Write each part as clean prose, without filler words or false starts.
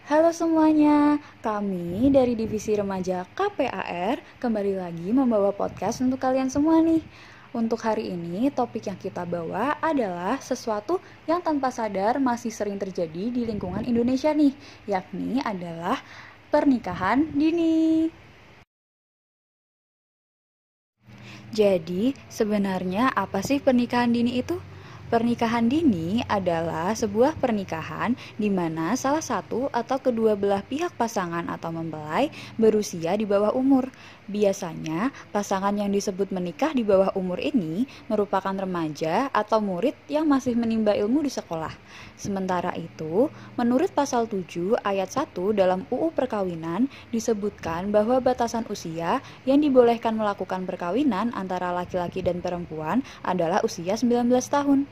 Halo semuanya, kami dari Divisi Remaja KPAR kembali lagi membawa podcast untuk kalian semua nih. Untuk hari ini, topik yang kita bawa adalah sesuatu yang tanpa sadar masih sering terjadi di lingkungan Indonesia nih, yakni adalah pernikahan dini. Jadi, sebenarnya apa sih pernikahan dini itu? Pernikahan dini adalah sebuah pernikahan di mana salah satu atau kedua belah pihak pasangan atau mempelai berusia di bawah umur. Biasanya, pasangan yang disebut menikah di bawah umur ini merupakan remaja atau murid yang masih menimba ilmu di sekolah. Sementara itu, menurut pasal 7 ayat 1 dalam UU Perkawinan disebutkan bahwa batasan usia yang dibolehkan melakukan perkawinan antara laki-laki dan perempuan adalah usia 19 tahun.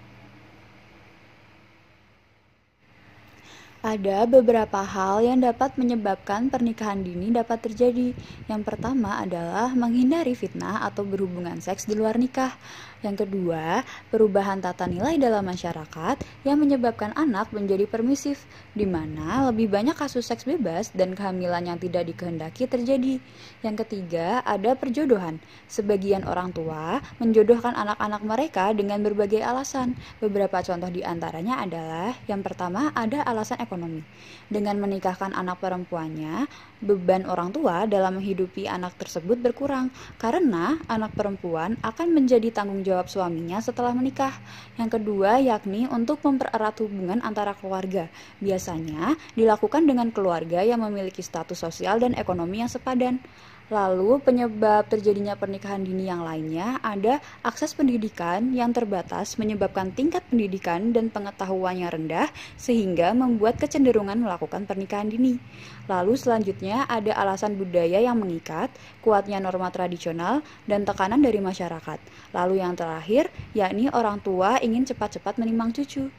Ada beberapa hal yang dapat menyebabkan pernikahan dini dapat terjadi. Yang pertama adalah menghindari fitnah atau berhubungan seks di luar nikah. Yang kedua, perubahan tata nilai dalam masyarakat yang menyebabkan anak menjadi permisif, di mana lebih banyak kasus seks bebas dan kehamilan yang tidak dikehendaki terjadi. Yang ketiga, ada perjodohan. Sebagian orang tua menjodohkan anak-anak mereka dengan berbagai alasan. Beberapa contoh di antaranya adalah, yang pertama ada alasan ekonomi. Dengan menikahkan anak perempuannya, beban orang tua dalam menghidupi anak tersebut berkurang karena anak perempuan akan menjadi tanggung jawab suaminya setelah menikah. Yang kedua yakni untuk mempererat hubungan antara keluarga. Biasanya dilakukan dengan keluarga yang memiliki status sosial dan ekonomi yang sepadan. Lalu penyebab terjadinya pernikahan dini yang lainnya ada akses pendidikan yang terbatas menyebabkan tingkat pendidikan dan pengetahuannya rendah sehingga membuat kecenderungan melakukan pernikahan dini. Lalu selanjutnya ada alasan budaya yang mengikat, kuatnya norma tradisional, dan tekanan dari masyarakat. Lalu yang terakhir yakni orang tua ingin cepat-cepat menimang cucu.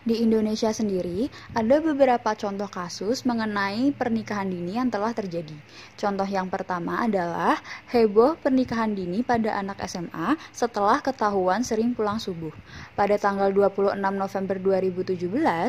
Di Indonesia sendiri, ada beberapa contoh kasus mengenai pernikahan dini yang telah terjadi. Contoh yang pertama adalah heboh pernikahan dini pada anak SMA setelah ketahuan sering pulang subuh. Pada tanggal 26 November 2017,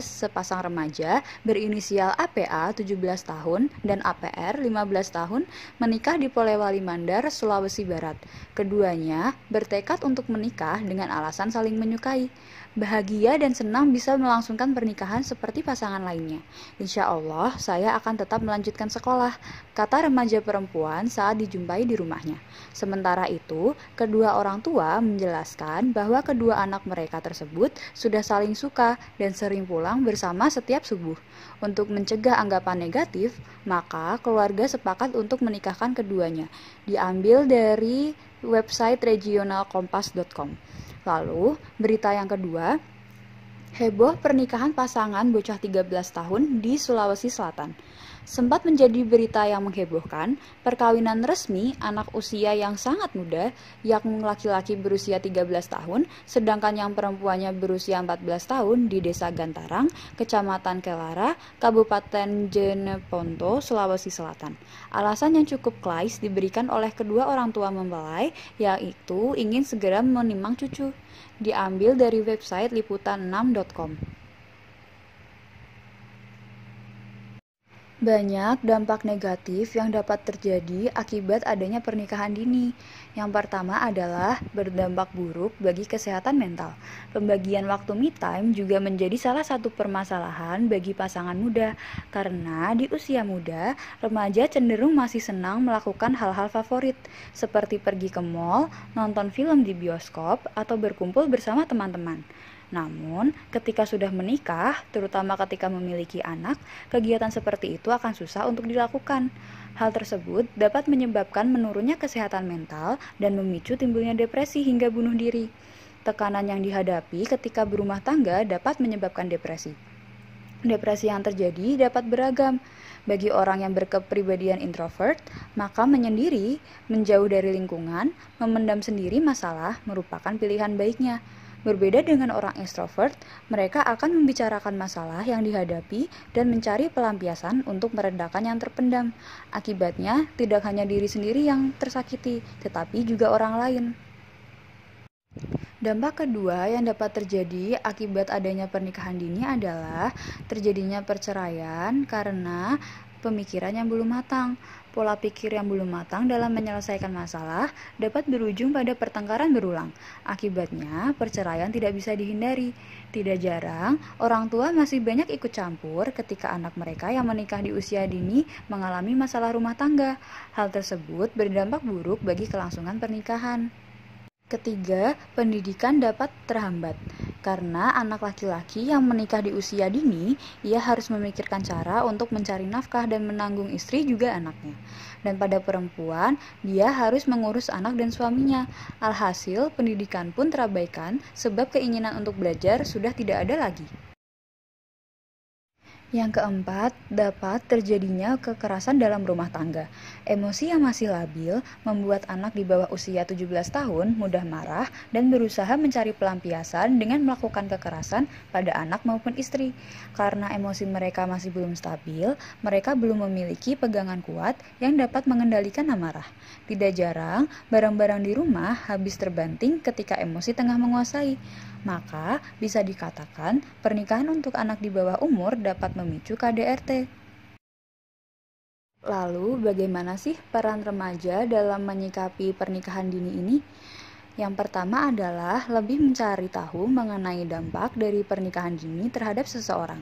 sepasang remaja berinisial APA 17 tahun dan APR 15 tahun menikah di Polewali Mandar, Sulawesi Barat. Keduanya bertekad untuk menikah dengan alasan saling menyukai. Bahagia dan senang bisa melangsungkan pernikahan seperti pasangan lainnya. Insya Allah, saya akan tetap melanjutkan sekolah, kata remaja perempuan saat dijumpai di rumahnya. Sementara itu, kedua orang tua menjelaskan bahwa kedua anak mereka tersebut sudah saling suka dan sering pulang bersama setiap subuh. Untuk mencegah anggapan negatif, maka keluarga sepakat untuk menikahkan keduanya. Diambil dari website regionalkompas.com. Lalu, berita yang kedua, heboh pernikahan pasangan bocah 13 tahun di Sulawesi Selatan. Sempat menjadi berita yang menghebohkan, perkawinan resmi anak usia yang sangat muda, yakni laki-laki berusia 13 tahun, sedangkan yang perempuannya berusia 14 tahun di Desa Gantarang, Kecamatan Kelara, Kabupaten Jeneponto, Sulawesi Selatan. Alasan yang cukup klise diberikan oleh kedua orang tua mempelai, yaitu ingin segera menimang cucu. Diambil dari website liputan6.com. Banyak dampak negatif yang dapat terjadi akibat adanya pernikahan dini. Yang pertama adalah berdampak buruk bagi kesehatan mental. Pembagian waktu me time juga menjadi salah satu permasalahan bagi pasangan muda. Karena di usia muda, remaja cenderung masih senang melakukan hal-hal favorit, seperti pergi ke mall, nonton film di bioskop, atau berkumpul bersama teman-teman. Namun, ketika sudah menikah, terutama ketika memiliki anak, kegiatan seperti itu akan susah untuk dilakukan. Hal tersebut dapat menyebabkan menurunnya kesehatan mental dan memicu timbulnya depresi hingga bunuh diri. Tekanan yang dihadapi ketika berumah tangga dapat menyebabkan depresi. Depresi yang terjadi dapat beragam. Bagi orang yang berkepribadian introvert, maka menyendiri, menjauh dari lingkungan, memendam sendiri masalah merupakan pilihan baiknya. Berbeda dengan orang ekstrovert, mereka akan membicarakan masalah yang dihadapi dan mencari pelampiasan untuk meredakan yang terpendam. Akibatnya, tidak hanya diri sendiri yang tersakiti, tetapi juga orang lain. Dampak kedua yang dapat terjadi akibat adanya pernikahan dini adalah terjadinya perceraian karena pemikiran yang belum matang. Pola pikir yang belum matang dalam menyelesaikan masalah dapat berujung pada pertengkaran berulang. Akibatnya, perceraian tidak bisa dihindari. Tidak jarang, orang tua masih banyak ikut campur ketika anak mereka yang menikah di usia dini mengalami masalah rumah tangga. Hal tersebut berdampak buruk bagi kelangsungan pernikahan. Ketiga, pendidikan dapat terhambat. Karena anak laki-laki yang menikah di usia dini, ia harus memikirkan cara untuk mencari nafkah dan menanggung istri juga anaknya. Dan pada perempuan, dia harus mengurus anak dan suaminya. Alhasil, pendidikan pun terabaikan sebab keinginan untuk belajar sudah tidak ada lagi. Yang keempat, dapat terjadinya kekerasan dalam rumah tangga. Emosi yang masih labil membuat anak di bawah usia 17 tahun mudah marah dan berusaha mencari pelampiasan dengan melakukan kekerasan pada anak maupun istri. Karena emosi mereka masih belum stabil, mereka belum memiliki pegangan kuat yang dapat mengendalikan amarah. Tidak jarang, barang-barang di rumah habis terbanting ketika emosi tengah menguasai. Maka, bisa dikatakan pernikahan untuk anak di bawah umur dapat memicu KDRT. Lalu, bagaimana sih peran remaja dalam menyikapi pernikahan dini ini? Yang pertama adalah lebih mencari tahu mengenai dampak dari pernikahan dini terhadap seseorang.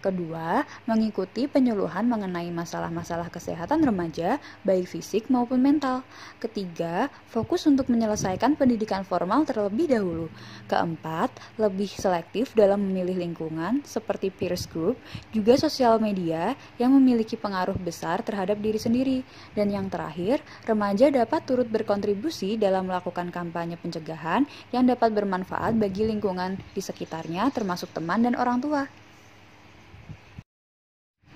Kedua, mengikuti penyuluhan mengenai masalah-masalah kesehatan remaja, baik fisik maupun mental. Ketiga, fokus untuk menyelesaikan pendidikan formal terlebih dahulu. Keempat, lebih selektif dalam memilih lingkungan seperti peers group, juga sosial media yang memiliki pengaruh besar terhadap diri sendiri. Dan yang terakhir, remaja dapat turut berkontribusi dalam melakukan kampanye pencegahan yang dapat bermanfaat bagi lingkungan di sekitarnya termasuk teman dan orang tua.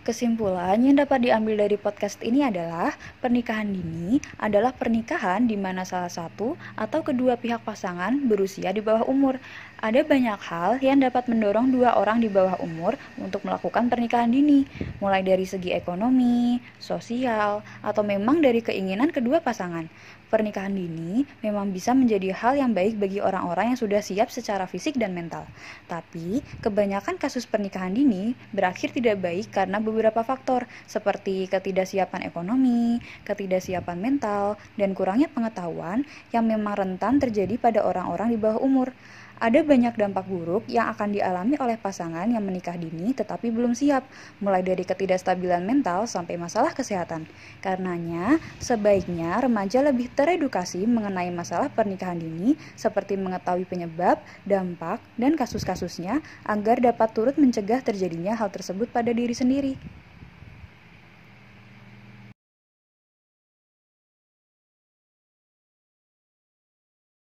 Kesimpulan yang dapat diambil dari podcast ini adalah pernikahan dini adalah pernikahan di mana salah satu atau kedua pihak pasangan berusia di bawah umur. Ada banyak hal yang dapat mendorong dua orang di bawah umur untuk melakukan pernikahan dini, mulai dari segi ekonomi, sosial, atau memang dari keinginan kedua pasangan. Pernikahan dini memang bisa menjadi hal yang baik bagi orang-orang yang sudah siap secara fisik dan mental. Tapi, kebanyakan kasus pernikahan dini berakhir tidak baik karena beberapa faktor, seperti ketidaksiapan ekonomi, ketidaksiapan mental, dan kurangnya pengetahuan yang memang rentan terjadi pada orang-orang di bawah umur. Ada banyak dampak buruk yang akan dialami oleh pasangan yang menikah dini tetapi belum siap, mulai dari ketidakstabilan mental sampai masalah kesehatan. Karenanya, sebaiknya remaja lebih teredukasi mengenai masalah pernikahan dini, seperti mengetahui penyebab, dampak, dan kasus-kasusnya, agar dapat turut mencegah terjadinya hal tersebut pada diri sendiri.